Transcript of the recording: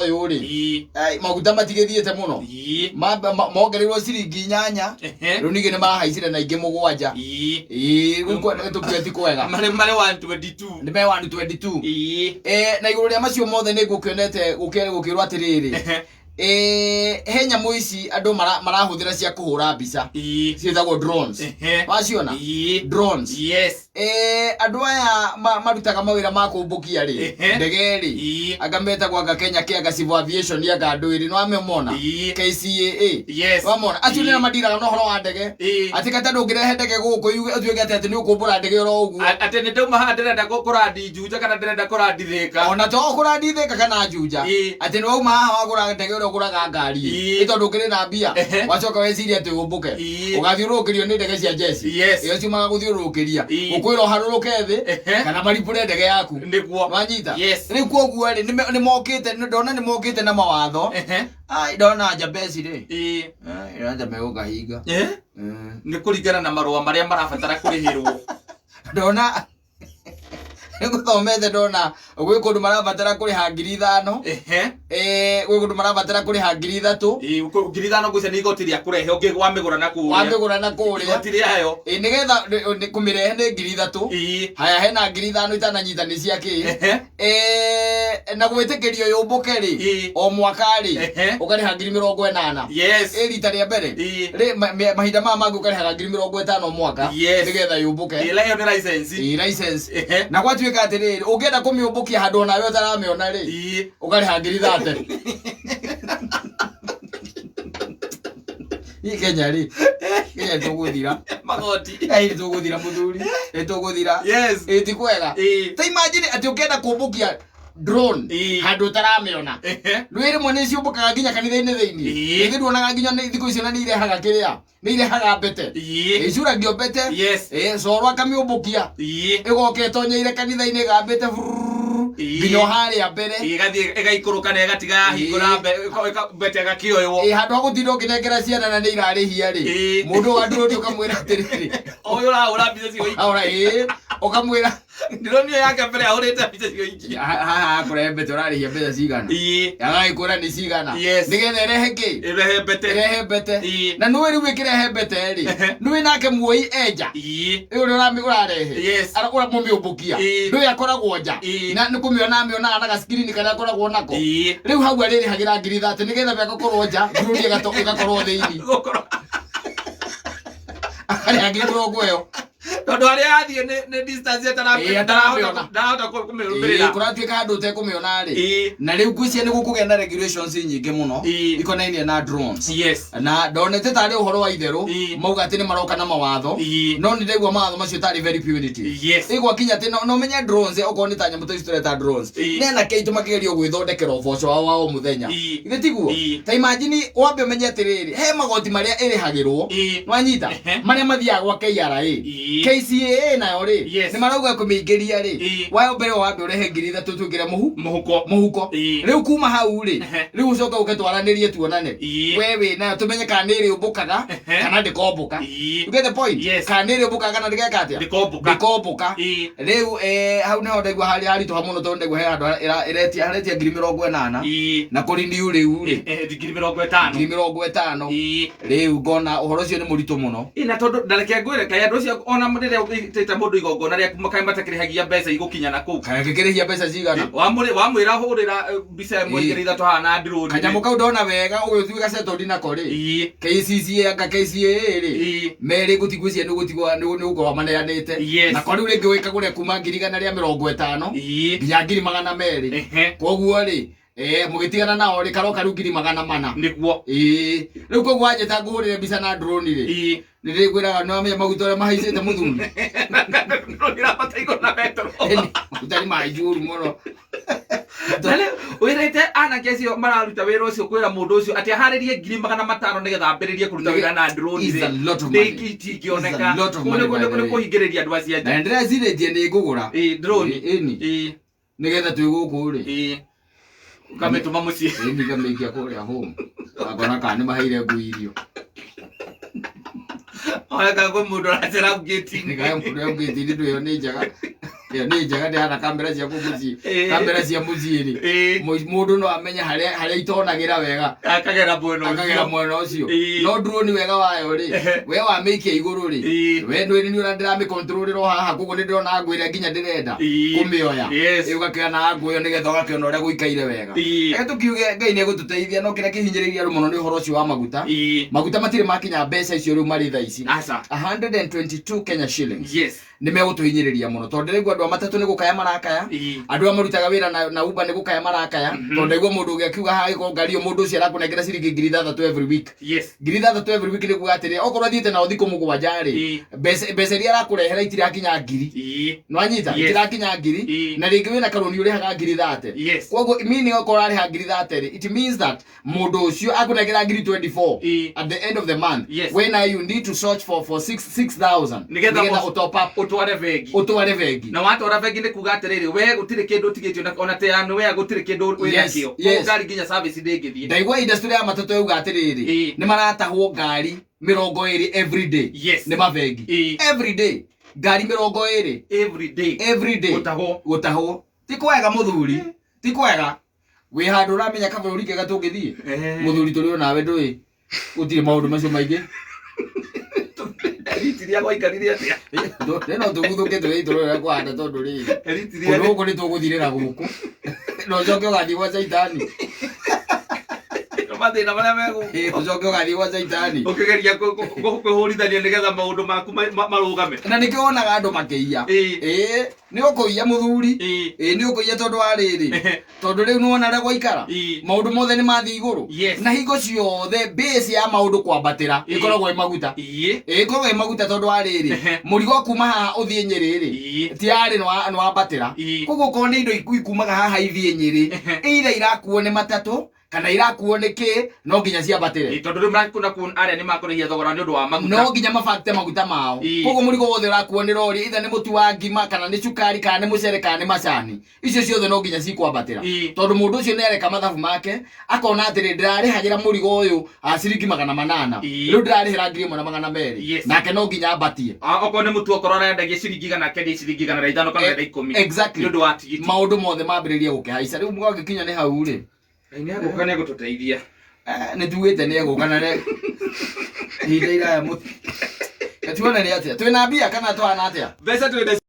yuri maguta matigithiete muno mongereirwo ciringi 8 riu ningi ni mahaicire na ingi 7 gukwa tukieti kwega mare 122 ni me 122 na iguru ria macio mothe ni ngukionete gukirwo atiriri he nyamu ici andu marahuthira cia kuhura mbica cietagwo drones waciona drones andu aya marutaga mawira ma kumbukia ri ndege ri angametagwo anga Kenya Civil Aviation ya ganduiri no amemona KCAA wamona acio nĩ madiraga no horo wa ndege ati kata ndungirehe ndege guku athuike ati ni ukumbura ndege ro uguo ati ni ndauma ha ndirenda kurandi Juja kana ndirenda kurandi Thika ona to kurandi Thika kana Juja ati ni wauma haha wagura ndege ro guraga ngari itondo kire na mbia wacoka weciria ati umbuke ugathiurukirio ni ndege cia jeshi iyo ciumaga guthiurukiria ukwira haruruke thi kana maripure ndege yaku niguo wanyita riu koguo ri ni mokite ndona ni mokite na mawatho ndona Jabesi ri iraja meguka hinga ni kuringana na marua maria marabatara kurihirwo ndona Niguthomete ndona gwi kundu marabatara kuriha 5,000 gwi kundu marabatara kuriha 3,000 5,000 gucia ni igoti ria kurehe ungi wamigura na kuria igoti riayo nigetha kumirehe ni 3,000 haya hena 5,000 itananyita ni ciaki na gwitikirio yumbuke ri o mwaka ri ukariha 80,000 rita ria mbere ri mahinda mangu ukariha 50,000 mwaka nigetha yumbuke ile ni license na gwatuika atiriri ungienda kumiumbukia handu nawe utaramiona ri ukariha 30,000 Kenya ri Kenya tuguthira magoti tuguthira muthuri tuguthira ti kwega ta imagine ati ukienda kumbukia drone handu taramiona rwiri mwene ciumbukaga nginya kanitha-ini thiini ngiruonaga nginya thiku icio na ni irehaga kiria ni irehaga mbete icuragio mbete coro akamiumbukia igoka itonyeire kanitha-ini ga mbete nginya haria mbere igaikuruka na igatiga hingura mbete gakioywo handu agutinda ukinengera ciana na ni irarihia ri mundu wa drone ukamwira atiriri uyu urahura mbica cio iki ukamwira ndrone yake mbere ahurite mbica cio iki kure mbete urarihia mbeca cigana agaikura ni cigana nigetha irehe ki irehe mbete na nwe riu ikirehe mbete ri nwe nake muoi enja uyu urarehe arakura mumiumbukia nwe akoragwo nja na nikumiona na gaskirini kana akoragwo nako riu hau aririhagira 3,000 nigetha bagakorwo nja ndururi igakorwo thiini ari agirwo gweyo tondu aria athie ni distance atarahota kumirumbirira kuratuika handu utekumiona ri na riu ngwiciria ni gukugenda regulations nyingi muno ikonainie na drones na ndonete tari uhoro wa itheru mauga ati ni maroka na mawatho no ni ndigwa mawatho macio tari very punitive igwa kinya ati no menye drones okorwo ni ta nyamu ta istoreta drones nena keitu makigerio gwithondekera uboco wao muthenya ithe tiguo ta imagine wambe menye atiriri he magoti maria irihagirwo nwanyita maria mathiaga gwa KRA KCAA nayo ri ni marauga kumingiria ri wayo mbere wambe urehe 3,000 twikire muhuko riu kuma hau ri riu ucoka uketwaranirie tuonane wewe na tumenye kana ni ri umbukaga kana ndikombuka you get the point kana ni ri umbukaga kana ndigeka atia ndikombuka riu hau neho ndaigua hari to hamuno to ndaigua he andu iretia 80,000 na kurindi riu ri 50,000 riu ngona uhoro ucio ni muritu muno ina tondu ndareke ngwire kaya andu ucio ona murire utita mundu igongona ria makai matakirihagia mbeca igukinya na kuu kaya ngikirihia mbeca cigana wamwira hurira mbica imwe igiri ithatu hana drone kanyamu kau ndona wega ugithuika setodi nako ri KCCA anga KCAA ri meri gutigwiciria ni gutigwa ni ugo maneanite na kwa riu ringi wika gure kuma 150 nginya 200 koguo ri mugitigana nao ri karoka riu 400 niguo riu koguo ajeta nguhurire mbica na drone ri ndirigwira no amenye maguto ria mahaicite muthuri ndira bataiko na metro utari majuru muno Dale wirete ana kesio mararuta wira ucio kwira mundu ucio ati haririe 500 nigetha ambiririe kuruta wira na drone ri ndiki kioneka kune kuhingiriria andu acia na ndira ciretie ni ngugura drone ni nigetha twi guku ri kametuma mucie ni kameikia kuria home akona kana mahaire nguirio oya kago mundu aracera ngeti ni kaya mundu ngeti ndio yo ni njaga ni njaga ndi hana kamera cia kubuci kamera cia muciiri mundu no amenya haria itonagira wega akagera mwena ucio no drone wega wayo ri we wa make iguru ri we ni urandira mi control ro haha kugo ni ndona ngwire nginya ndirenda kumioya ugakira na nguyo nigetha ugakira uria guikaire wega tukiuge Ngai ni gututeithia no kira kihinyiriria rumono ni uhoro ucio wa maguta matire makinya mbeca icio riu mari thaa ici 122 Kenya shillings ni megutuhinyiriria muno tondu rigu andu matatu ni gukaya marakaya andu amarutaga wira na Uber ni gukaya marakaya tondu iguo mundu ugiakiuga ha iko ngari mundu ucio arakunengera ciringi 6,000 every week 6,000 every week ni kugatire okorwo thiite na uthiku mugwanja ri mbeca iria arakurehera itirakinya ngiri no anyita itirakinya ngiri na ringi wina karoni urihaga ngiri 30 koguo mini okorwo ariha ngiri 30 it means that mundu ucio akunengera ngiri 24 at the end of the month when you need to search for 6,000 nigetha utop up utware vegi na watwara vegi ni kuga atiriri we gutire kindu tigitio ona te anu we gutire kindu wĩnakio ngari nginya service ndĩngĩthie ndaigua industry ya matatu yuga atiriri ni maratahwo ngari 20 every day ni mavegi every day ngari 20 every day gutahwo ti kwega muthuri ti kwega we handu ramenya kaburi kega tungithie muthuri turi nawe ndui gutire maundu macio maingi eritiria gwaikarire atia no tuguthuke twithurira kwanda tondu ri kuno ni tuguthirira guku no joke ugathi gwa Saitani mathina maria megu ucoke ugathi gwa Saitani ukigeria kwihurithania nigetha maundu maku marugame na nikionaga andu makiia ni ukuia muthuri ni ukuia tondu wa riri tondu riu nuona ria gwaikara maundu mothe ni mathi iguru na hingo ciothe base ya maundu kwambatira ikoragwo i maguta ikoragwo i maguta tondu wa riri murigo kuma haha uthie Nyeri ti ari no ambatira koguo ko ni indo ikumaga haha ithie Nyeri either irakuo ni matatu kana irakuo ni ki no nginya ciambatire tondu riu makuna kun aria ni makurehia thogora ni undu wa maguta no nginya mafakte maguta mao koguo murigo wothe urakuo ni rori either ni mutu wa ngima kana ni cukari kana ni mucere kana ni macani icio ciothe no nginya cikwambatira tondu mundu ucio ni areka mathabu make akona atiri ndirarihagira murigo uyu ciringi 800 riu ndirarihira 1,200 nake no nginya ambatie oko ni mutu okoro arendagia ciringi 100 kendi ciringi 105 kana 10 exactly ni undu wa tigiti maundu mothe mambiriria gukihaica riu mwagikinya ni hau ri ni aguka ni gututeithia ni tuwite ni aguka na ne hinda iraya muti katuona ni atia twina mbia kana twana atia mbeca twina